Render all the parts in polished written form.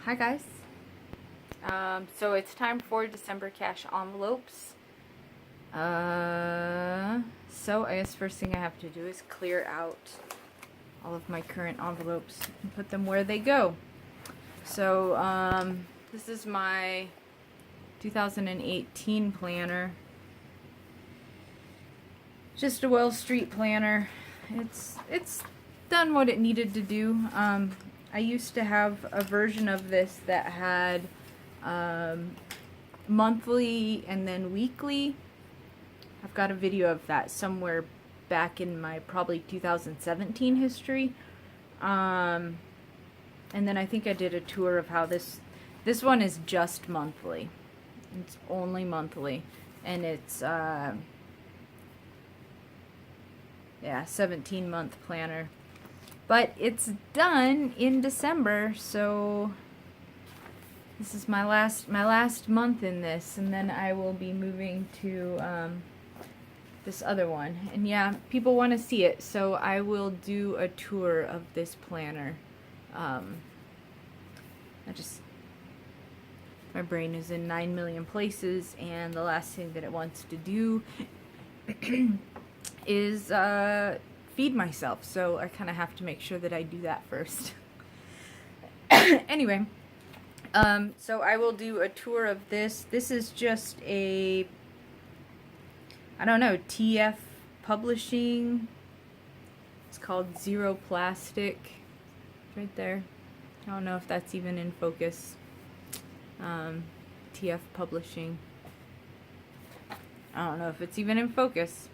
Hi guys. So it's time for December cash envelopes. So I guess first thing I have to do is clear out all of my current envelopes and put them where they go. So this is my 2018 planner. Just a Well Street planner. It's done what it needed to do. I used to have a version of this that had monthly and then weekly. I've got a video of that somewhere back in my probably 2017 history. And then I think I did a tour of how this one is just monthly. It's only monthly, and it's yeah, 17-month planner. But it's done in December, so this is my last month in this, and then I will be moving to this other one. And yeah, people want to see it, so I will do a tour of this planner. My brain is in 9 million places, and the last thing that it wants to do is feed myself, so I kind of have to make sure that I do that first. Anyway, so I will do a tour of this. This is just a, I don't know, TF Publishing. It's called Zero Plastic. Right there. I don't know if that's even in focus. TF Publishing. I don't know if it's even in focus.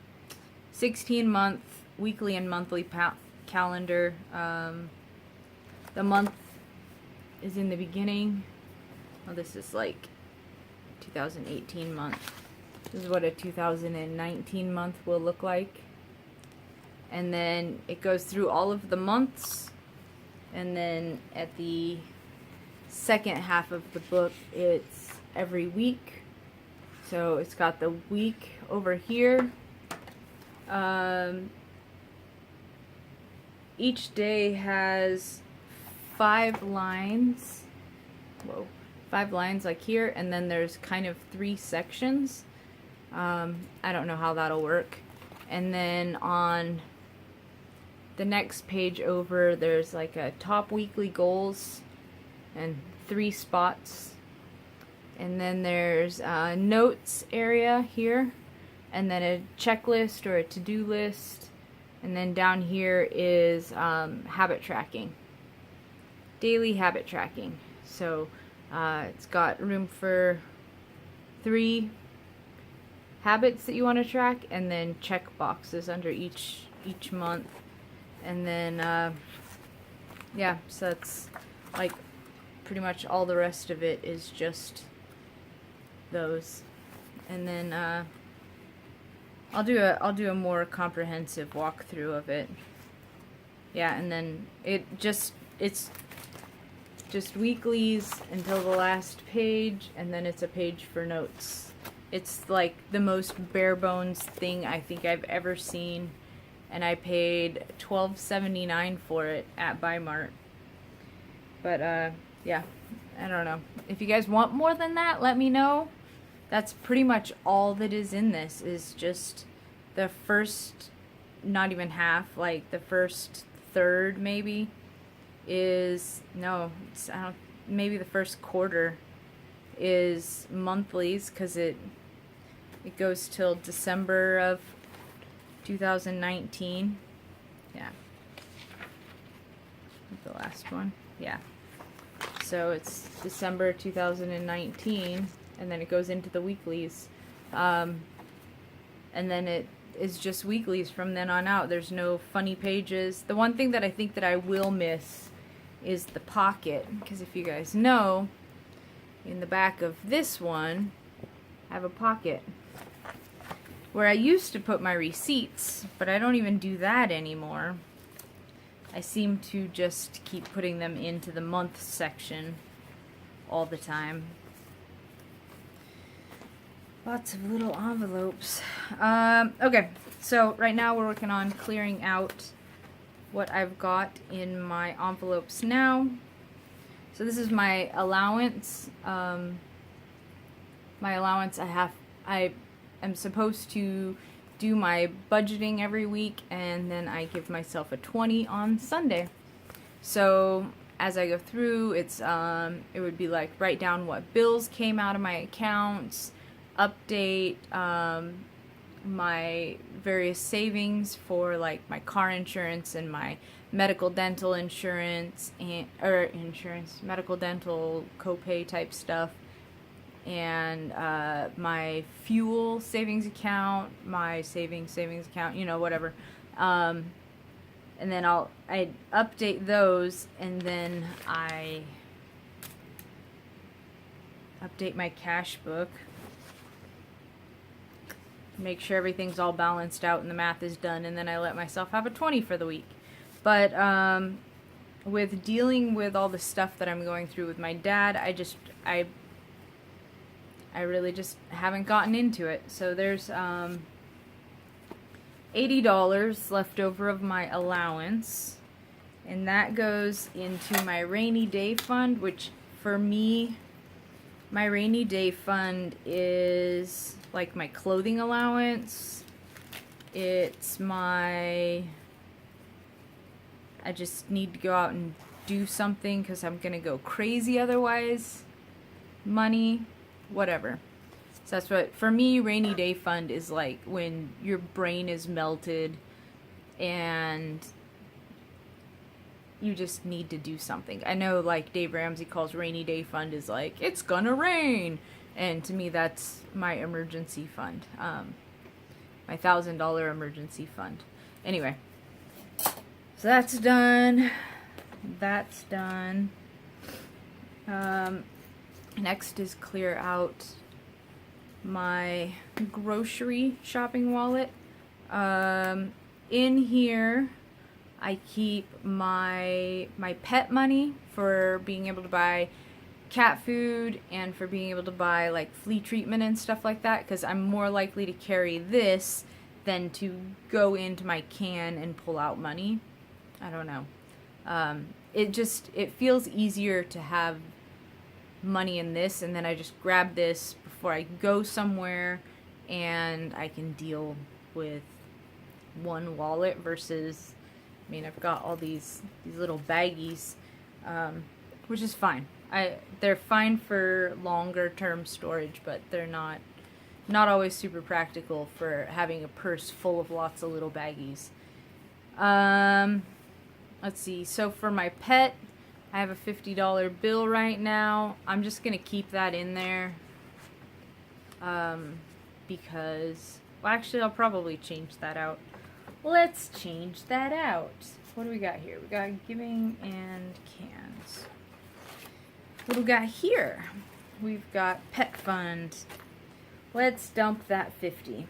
16-month weekly and monthly calendar. The month is in the beginning. Oh, this is like 2018 month. This is what a 2019 month will look like. And then it goes through all of the months. And then at the second half of the book, it's every week. So it's got the week over here. Each day has 5 lines. Whoa. 5 lines like here, and then there's kind of 3 sections. I don't know how that'll work. And then on the next page over, there's like a top weekly goals and 3 spots. And then there's a notes area here, and then a checklist or a to-do list. And then down here is habit tracking, daily habit tracking. So it's got room for 3 habits that you want to track, and then check boxes under each month. And then yeah, so that's like pretty much all the rest of it is just those. And then I'll do a more comprehensive walkthrough of it. Yeah, and then it's just weeklies until the last page, and then it's a page for notes. It's like the most bare bones thing I think I've ever seen, and I paid $12.79 for it at Bi-Mart. But yeah, I don't know. If you guys want more than that, let me know. That's pretty much all that is in this, is just the first, not even half, like the first third maybe, is, no, it's, maybe the first quarter is monthlies, because it goes till December of 2019. Yeah. The last one. Yeah. So it's December 2019, and then it goes into the weeklies. And then it is just weeklies from then on out. There's no funny pages. The one thing that I think that I will miss is the pocket, because if you guys know, in the back of this one, I have a pocket where I used to put my receipts, but I don't even do that anymore. I seem to just keep putting them into the month section all the time. Lots of little envelopes. Okay, so right now we're working on clearing out what I've got in my envelopes now. So this is my allowance. My allowance, I am supposed to do my budgeting every week, and then I give myself a 20 on Sunday. So as I go through, it would be like write down what bills came out of my accounts, update my various savings for like my car insurance and my medical dental insurance medical dental copay type stuff, and my fuel savings account, my savings account, whatever. And then I update those, and then I update my cash book, make sure everything's all balanced out and the math is done, and then I let myself have a 20 for the week. But with dealing with all the stuff that I'm going through with my dad, I really just haven't gotten into it. So there's $80 left over of my allowance, and that goes into my rainy day fund, which for me, my rainy day fund is like my clothing allowance. It's I just need to go out and do something because I'm gonna go crazy otherwise. Money, whatever. So that's what, for me, rainy day fund is like when your brain is melted and you just need to do something. I know like Dave Ramsey calls rainy day fund is like, it's gonna rain. And to me, that's my emergency fund. My $1,000 emergency fund. Anyway, so that's done. That's done. Next is clear out my grocery shopping wallet. In here I keep my pet money for being able to buy cat food and for being able to buy like flea treatment and stuff like that, because I'm more likely to carry this than to go into my can and pull out money. I don't know. It feels easier to have money in this, and then I just grab this before I go somewhere, and I can deal with one wallet versus, I mean, I've got all these little baggies, which is fine. They're fine for longer term storage, but they're not always super practical for having a purse full of lots of little baggies. Let's see. So for my pet, I have a $50 bill right now. I'm just gonna keep that in there because, well, actually, I'll probably change that out. Let's change that out. What do we got here? We got giving and cans. What do we got here? We've got pet fund. Let's dump that 50.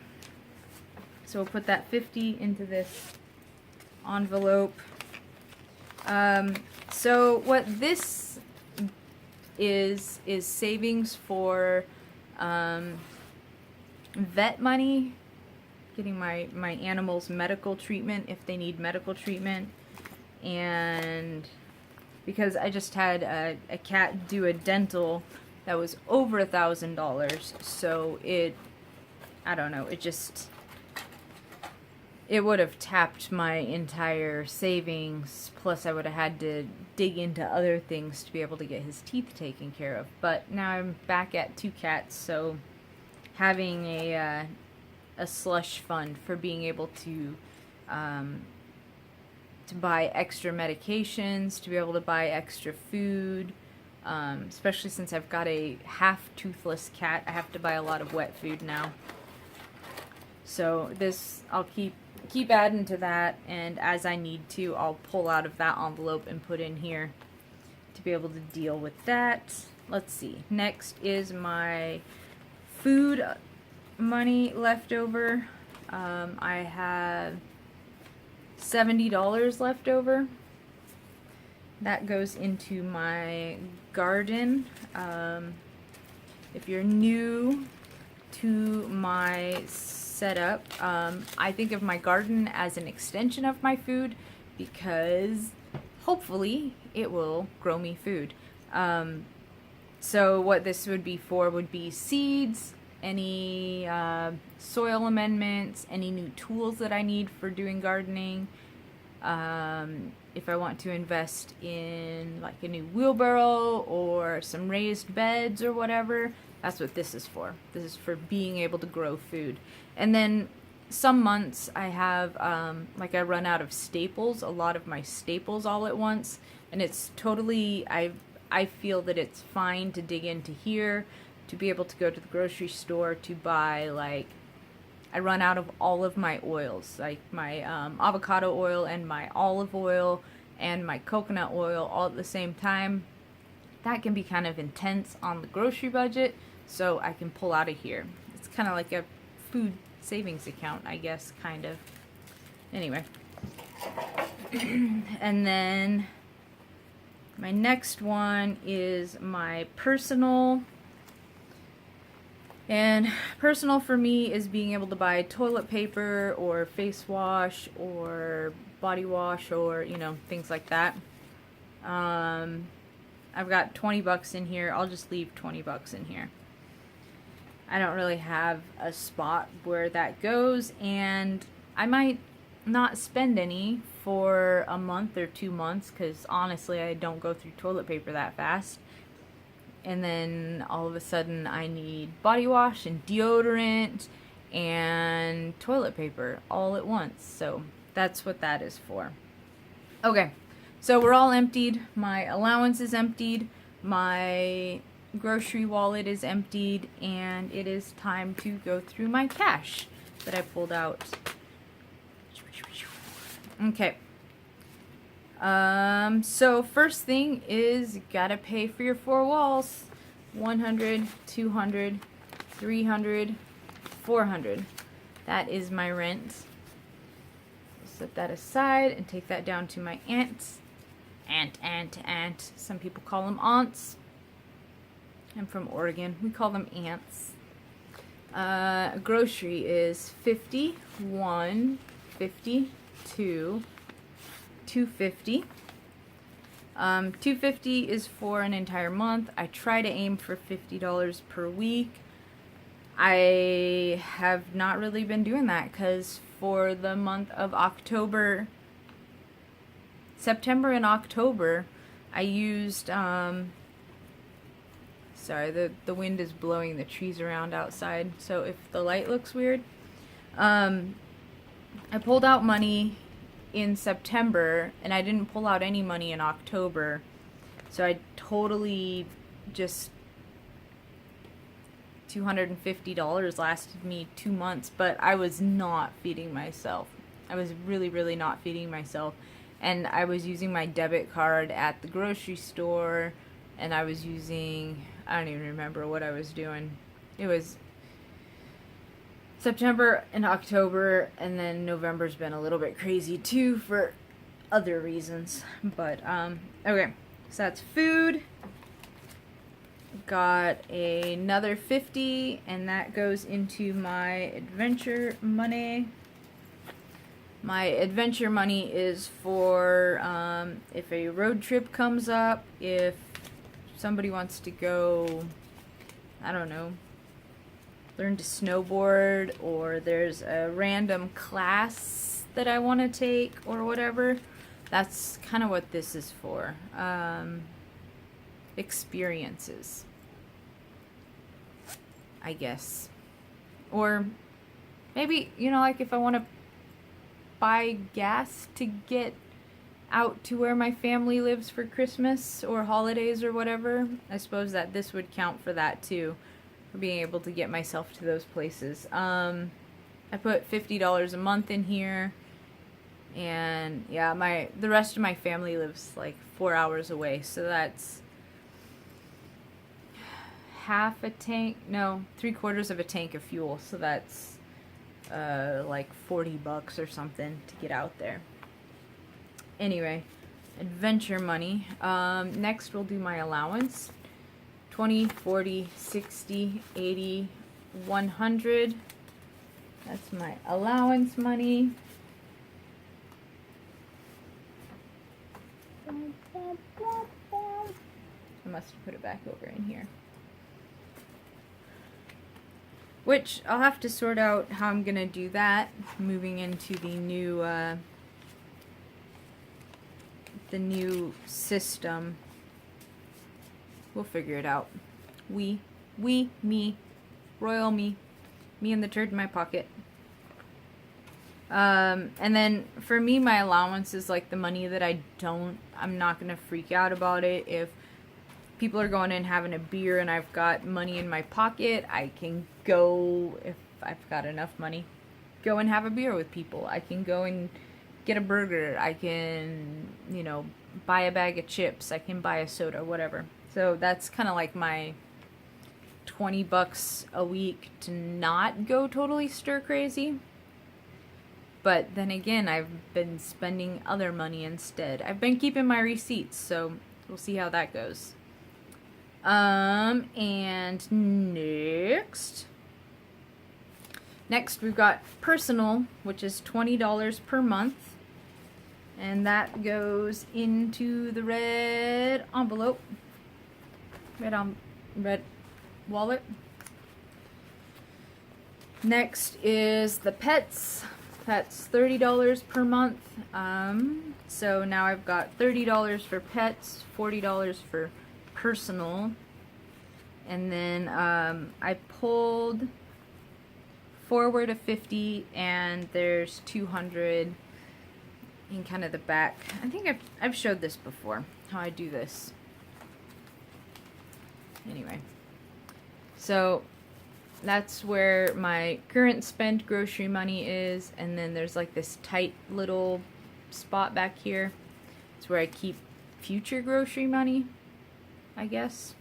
So we'll put that 50 into this envelope. So what this is savings for vet money, getting my animals medical treatment if they need medical treatment, and because I just had a cat do a dental that was over $1,000, so I don't know, it would have tapped my entire savings, plus I would have had to dig into other things to be able to get his teeth taken care of. But now I'm back at 2 cats, so having a slush fund for being able to buy extra medications, to be able to buy extra food, especially since I've got a half-toothless cat. I have to buy a lot of wet food now. So this, I'll keep adding to that, and as I need to, I'll pull out of that envelope and put in here to be able to deal with that. Let's see. Next is my food money left over. I have $70 left over. That goes into my garden. If you're new to my setup, I think of my garden as an extension of my food because hopefully it will grow me food. So what this would be for would be seeds, any soil amendments, any new tools that I need for doing gardening. If I want to invest in like a new wheelbarrow or some raised beds or whatever, that's what this is for. This is for being able to grow food. And then some months I have, like I run out of staples, a lot of my staples all at once. And it's totally, I feel that it's fine to dig into here, to be able to go to the grocery store to buy, like, I run out of all of my oils, like my avocado oil and my olive oil and my coconut oil all at the same time. That can be kind of intense on the grocery budget, so I can pull out of here. It's kind of like a food savings account, I guess, kind of. Anyway. And then my next one is my personal. And personal for me is being able to buy toilet paper or face wash or body wash or, you know, things like that. I've got 20 bucks in here. I'll just leave 20 bucks in here. I don't really have a spot where that goes, and I might not spend any for a month or 2 months because honestly I don't go through toilet paper that fast. And then all of a sudden I need body wash and deodorant and toilet paper all at once. So that's what that is for. Okay, so we're all emptied. My allowance is emptied. My grocery wallet is emptied. And it is time to go through my cash that I pulled out. Okay. So first thing is, gotta pay for your 4 walls. 100, 200, 300, 400. That is my rent. Set that aside and take that down to my aunts. Aunt. Some people call them aunts. I'm from Oregon. We call them ants. Grocery is 50, 1, 50, 2, 250. 250 is for an entire month. I try to aim for $50 per week. I have not really been doing that because for the month of October, September and October, I used, sorry, the wind is blowing the trees around outside, so if the light looks weird, I pulled out money in September, and I didn't pull out any money in October, so I totally just $250 lasted me 2 months, but I was not feeding myself. I was really not feeding myself, and I was using my debit card at the grocery store, and I was using, I don't even remember what I was doing. It was September and October, and then November's been a little bit crazy too for other reasons. But okay, so that's food. Got another 50, and that goes into my adventure money. My adventure money is for if a road trip comes up, if somebody wants to go, I don't know, learn to snowboard, or there's a random class that I want to take or whatever. That's kind of what this is for. Experiences, I guess. Or maybe, you know, like if I want to buy gas to get out to where my family lives for Christmas or holidays or whatever, I suppose that this would count for that too, for being able to get myself to those places. I put $50 a month in here, and yeah, the rest of my family lives like 4 hours away, so that's half a tank, no, 3/4 of a tank of fuel, so that's like $40 or something to get out there. Anyway, adventure money. Next we'll do my allowance. 20, 40, 60, 80, 100. That's my allowance money. I'm must have put it back over in here. Which I'll have to sort out how I'm gonna do that, moving into the new system. We'll figure it out. Me, royal me and the turd in my pocket. And then for me, my allowance is like the money that I'm not gonna freak out about it. If people are going in having a beer and I've got money in my pocket, I can go, if I've got enough money, go and have a beer with people. I can go and get a burger. I can, you know, buy a bag of chips. I can buy a soda, whatever. So that's kind of like my $20 a week to not go totally stir crazy. But then again, I've been spending other money instead. I've been keeping my receipts, so we'll see how that goes. And next we've got personal, which is $20 per month. And that goes into the red envelope. Red wallet. Next is the pets. That's $30 per month. So now I've got $30 for pets, $40 for personal. And then I pulled forward a 50 and there's 200 in kind of the back. I think I've showed this before, how I do this. Anyway, so that's where my current spent grocery money is, and then there's like this tight little spot back here. It's where I keep future grocery money, I guess.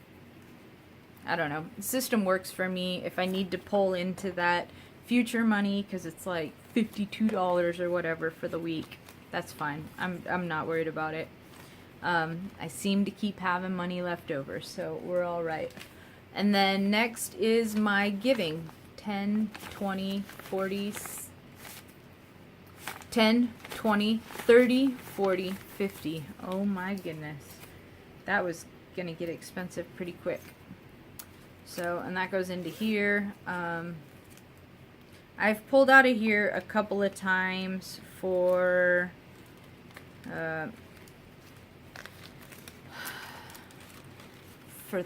I don't know. The system works for me. If I need to pull into that future money because it's like $52 or whatever for the week, that's fine. I'm not worried about it. I seem to keep having money left over, so we're all right. And then next is my giving. 10, 20, 40, 10, 20, 30, 40, 50. Oh my goodness. That was going to get expensive pretty quick. So, and that goes into here. I've pulled out of here a couple of times for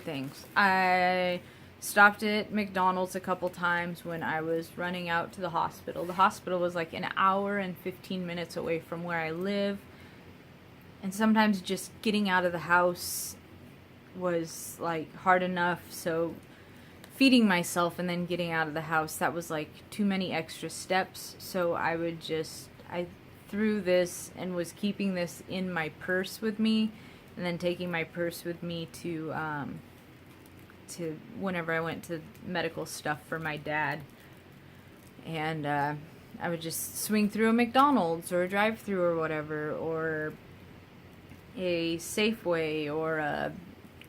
things. I stopped at McDonald's a couple times when I was running out to the hospital. The hospital was like an hour and 15 minutes away from where I live. And sometimes just getting out of the house was like hard enough. So feeding myself and then getting out of the house, that was like too many extra steps. So I threw this and was keeping this in my purse with me, and then taking my purse with me to whenever I went to medical stuff for my dad. And I would just swing through a McDonald's or a drive-thru or whatever, or a Safeway or a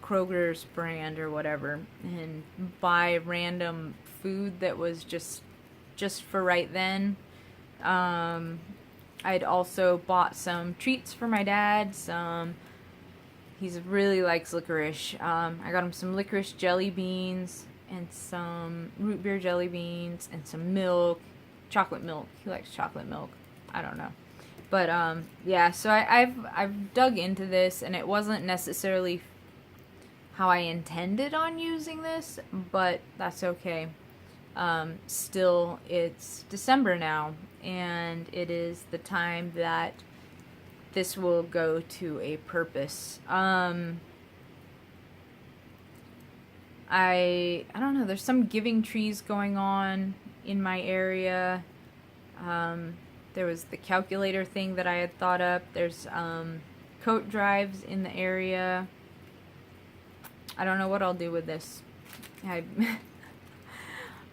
Kroger's brand or whatever, and buy random food that was just for right then. I'd also bought some treats for my dad. He really likes licorice. I got him some licorice jelly beans and some root beer jelly beans and some milk, chocolate milk. He likes chocolate milk. I don't know. But yeah, so I've dug into this, and it wasn't necessarily how I intended on using this, but that's okay. Still, it's December now, and it is the time that this will go to a purpose. I don't know, there's some giving trees going on in my area. There was the calculator thing that I had thought up. There's coat drives in the area. I don't know what I'll do with this.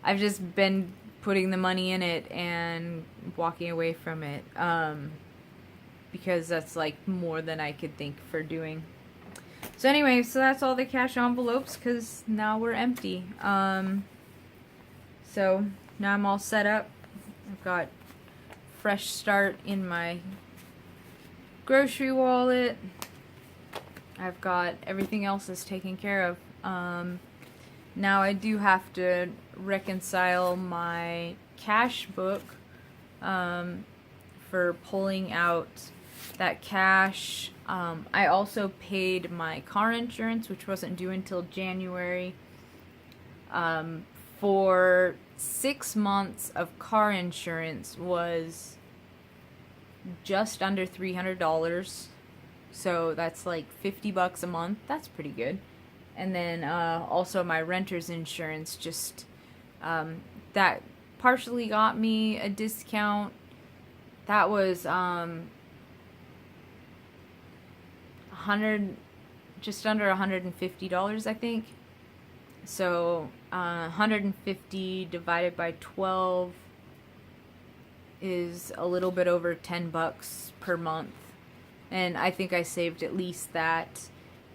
I've just been putting the money in it and walking away from it, because that's like more than I could think for doing. So anyway, so that's all the cash envelopes, because now we're empty. So now I'm all set up. I've got fresh start in my grocery wallet. I've got everything else is taken care of. Now I do have to reconcile my cash book for pulling out that cash. I also paid my car insurance, which wasn't due until January. For 6 months of car insurance was just under $300. So that's like $50 a month. That's pretty good. And then also my renter's insurance just that partially got me a discount. That was 100, just under $150, I think. So 150 divided by 12 is a little bit over $10 per month. And I think I saved at least that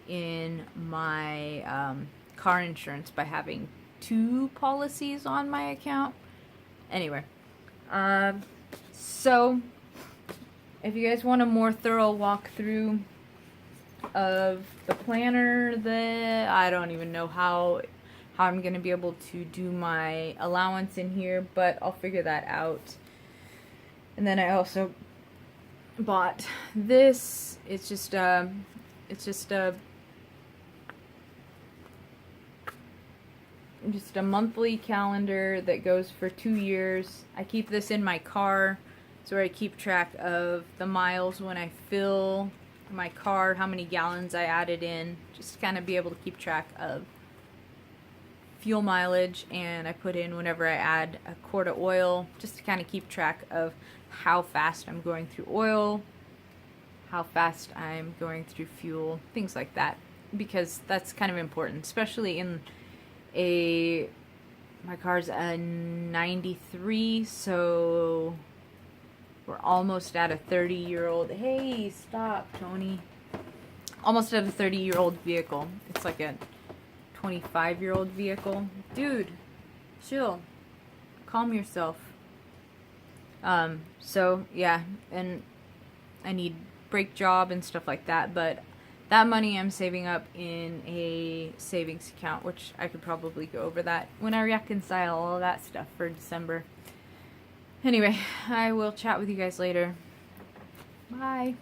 in my car insurance by having 2 policies on my account. Anyway, so if you guys want a more thorough walkthrough of the planner, I don't even know how I'm going to be able to do my allowance in here, but I'll figure that out. And then I also bought this. It's just a monthly calendar that goes for 2 years. I keep this in my car, so I keep track of the miles when I fill my car, how many gallons I added in, just to kind of be able to keep track of fuel mileage. And I put in whenever I add a quart of oil, just to kind of keep track of how fast I'm going through oil, how fast I'm going through fuel, things like that, because that's kind of important, especially in my car's a 93, so we're almost at a 30-year-old. Hey, stop, Tony. Almost at a 30-year-old vehicle. It's like a 25-year-old vehicle. Dude, chill. Calm yourself. So yeah, and I need brake job and stuff like that, but that money I'm saving up in a savings account, which I could probably go over that when I reconcile all that stuff for December. Anyway, I will chat with you guys later. Bye.